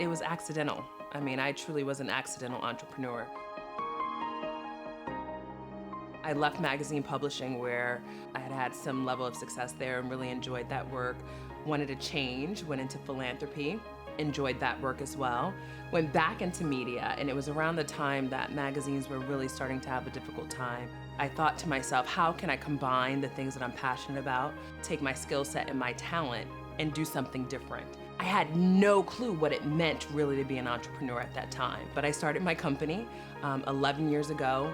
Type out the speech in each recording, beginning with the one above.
It was accidental. I mean, I truly was an accidental entrepreneur. I left magazine publishing where I had had some level of success there and really enjoyed that work. Wanted to change, went into philanthropy, enjoyed that work as well. Went back into media, and it was around the time that magazines were really starting to have a difficult time. I thought to myself, how can I combine the things that I'm passionate about, take my skill set and my talent, and do something different? I had no clue what it meant really to be an entrepreneur at that time, but I started my company 11 years ago.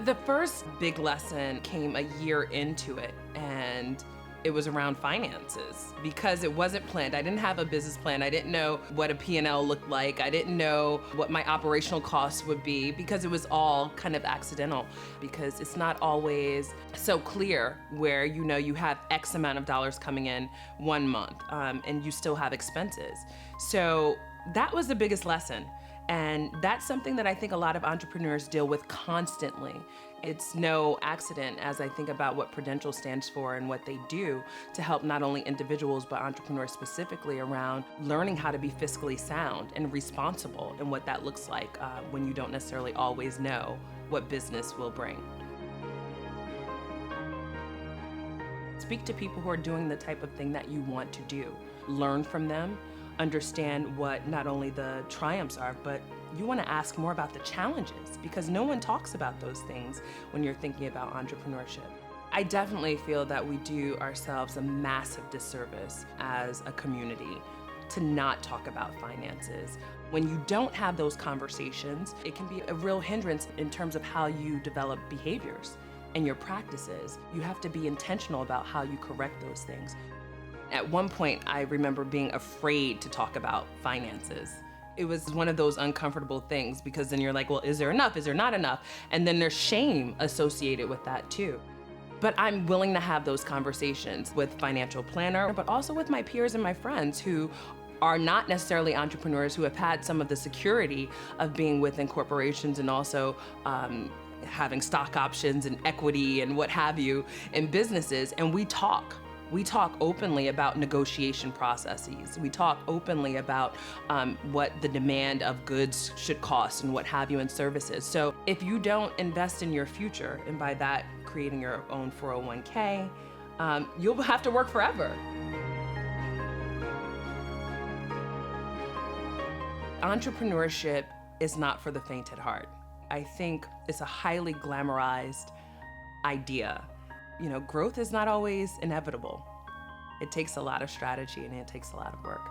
The first big lesson came a year into it, and it was around finances because it wasn't planned. I didn't have a business plan. I didn't know what a P&L looked like. I didn't know what my operational costs would be because it was all kind of accidental, because it's not always so clear where you have X amount of dollars coming in one month and you still have expenses. So that was the biggest lesson. And that's something that I think a lot of entrepreneurs deal with constantly. It's no accident as I think about what Prudential stands for and what they do to help not only individuals but entrepreneurs specifically around learning how to be fiscally sound and responsible and what that looks like when you don't necessarily always know what business will bring. Speak to people who are doing the type of thing that you want to do. Learn from them. Understand what not only the triumphs are, but you want to ask more about the challenges because no one talks about those things when you're thinking about entrepreneurship. I definitely feel that we do ourselves a massive disservice as a community to not talk about finances. When you don't have those conversations, it can be a real hindrance in terms of how you develop behaviors and your practices. You have to be intentional about how you correct those things. At one point, I remember being afraid to talk about finances. It was one of those uncomfortable things because then you're like, well, is there enough? Is there not enough? And then there's shame associated with that too. But I'm willing to have those conversations with financial planner, but also with my peers and my friends who are not necessarily entrepreneurs, who have had some of the security of being within corporations and also having stock options and equity and what have you in businesses, and we talk. We talk openly about negotiation processes. We talk openly about what the demand of goods should cost and what have you in services. So if you don't invest in your future, and by that creating your own 401k, you'll have to work forever. Entrepreneurship is not for the faint at heart. I think it's a highly glamorized idea. Growth is not always inevitable. It takes a lot of strategy and it takes a lot of work.